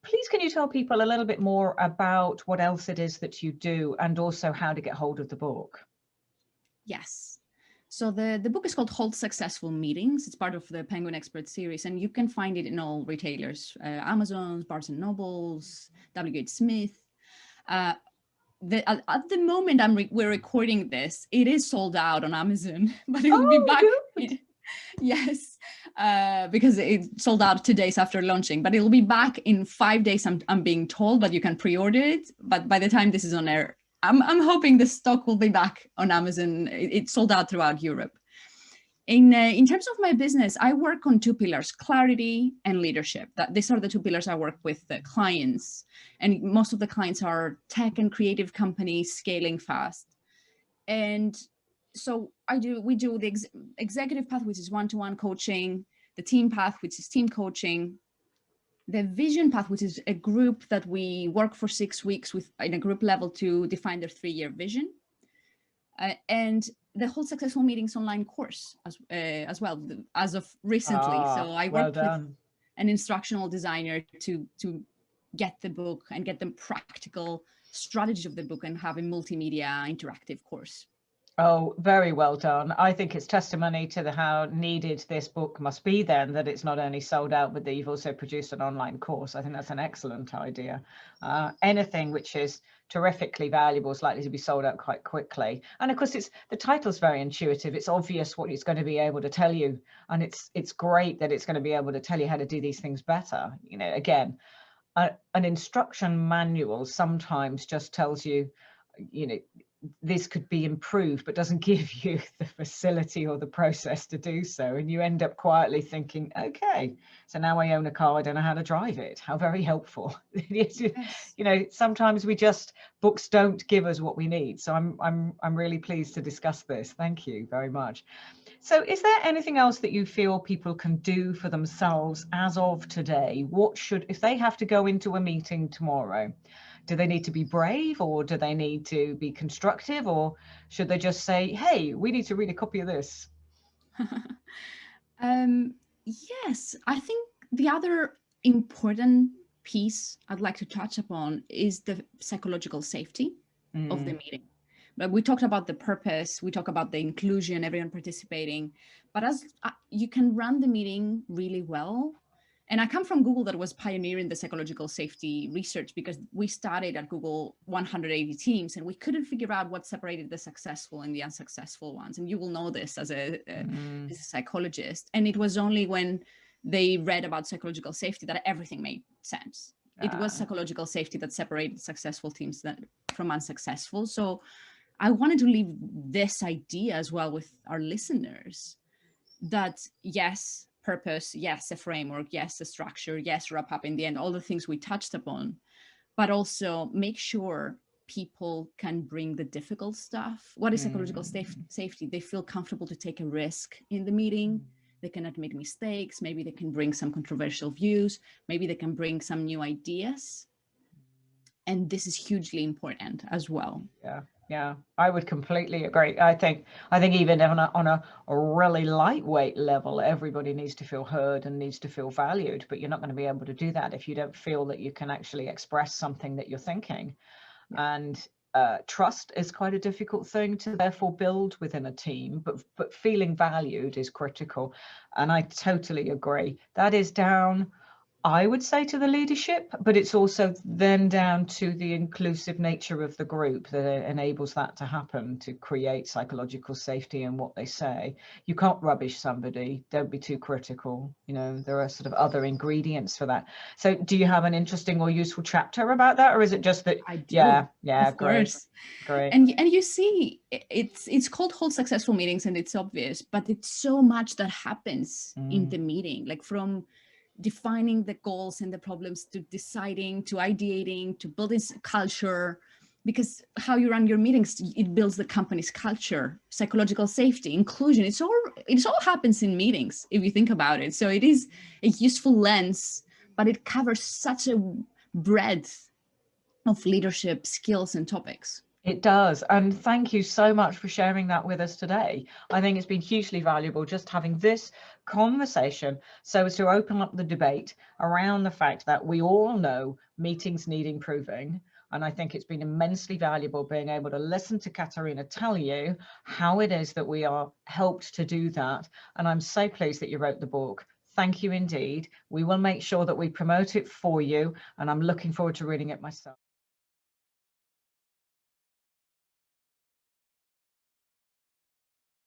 please can you tell people a little bit more about what else it is that you do and also how to get hold of the book? Yes. So the book is called Hold Successful Meetings. It's part of the Penguin Expert series, and you can find it in all retailers, Amazon, Barnes & Nobles, WH Smith. At the moment we're recording this, it is sold out on Amazon, but it will be back. Yes, because it sold out 2 days after launching, but it will be back in 5 days, I'm being told, but you can pre-order it. But by the time this is on air, I'm hoping the stock will be back on Amazon. It's sold out throughout Europe. In terms of my business, I work on 2 pillars, clarity and leadership. These are the 2 pillars I work with the clients. And most of the clients are tech and creative companies scaling fast. And so we do the executive path, which is one-to-one coaching, the team path, which is team coaching, the vision path, which is a group that we work for 6 weeks with in a group level to define their 3-year vision, and the Whole Successful Meetings online course as well, as of recently. So I worked with an instructional designer to get the book and get the practical strategy of the book and have a multimedia interactive course. Oh, very well done. I think it's testimony to how needed this book must be then, that it's not only sold out, but that you've also produced an online course. I think that's an excellent idea. Anything which is terrifically valuable is likely to be sold out quite quickly. And of course, the title's very intuitive. It's obvious what it's going to be able to tell you. And it's great that it's going to be able to tell you how to do these things better. You know, again, an instruction manual sometimes just tells you, you know, this could be improved, but doesn't give you the facility or the process to do so. And you end up quietly thinking, okay, so now I own a car, I don't know how to drive it. How very helpful. Yes. You know, sometimes books don't give us what we need. So I'm really pleased to discuss this. Thank you very much. So is there anything else that you feel people can do for themselves as of today? If they have to go into a meeting tomorrow, do they need to be brave, or do they need to be constructive, or should they just say, hey, we need to read a copy of this? Yes, I think the other important piece I'd like to touch upon is the psychological safety of the meeting. But we talked about the purpose, we talk about the inclusion, everyone participating, but as you can run the meeting really well. And I come from Google, that was pioneering the psychological safety research, because we started at Google 180 teams and we couldn't figure out what separated the successful and the unsuccessful ones. And you will know this as a psychologist. And it was only when they read about psychological safety that everything made sense. It was psychological safety that separated successful teams from unsuccessful. So I wanted to leave this idea as well with our listeners, that yes, purpose, yes, a framework, yes, a structure, yes, wrap up in the end, all the things we touched upon, but also make sure people can bring the difficult stuff. What is psychological safety? They feel comfortable to take a risk in the meeting. They can admit mistakes. Maybe they can bring some controversial views. Maybe they can bring some new ideas. And this is hugely important as well. Yeah, I would completely agree. I think even on a really lightweight level, everybody needs to feel heard and needs to feel valued, but you're not going to be able to do that if you don't feel that you can actually express something that you're thinking. And trust is quite a difficult thing to therefore build within a team, but feeling valued is critical. And I totally agree. That is down, I would say, to the leadership, but it's also then down to the inclusive nature of the group that enables that to happen, to create psychological safety in what they say. You can't rubbish somebody. Don't be too critical. You know, there are sort of other ingredients for that. So do you have an interesting or useful chapter about that, or is it just that? I do. Yeah, of course. Great. And you see, it's called Hold Successful Meetings, and it's obvious, but it's so much that happens in the meeting, like from defining the goals and the problems to deciding, to ideating, to building culture, because how you run your meetings, it builds the company's culture, psychological safety, inclusion. It all happens in meetings if you think about it. So it is a useful lens, but it covers such a breadth of leadership skills and topics. It does. And thank you so much for sharing that with us today. I think it's been hugely valuable just having this conversation so as to open up the debate around the fact that we all know meetings need improving. And I think it's been immensely valuable being able to listen to Caterina tell you how it is that we are helped to do that. And I'm so pleased that you wrote the book. Thank you indeed. We will make sure that we promote it for you, and I'm looking forward to reading it myself.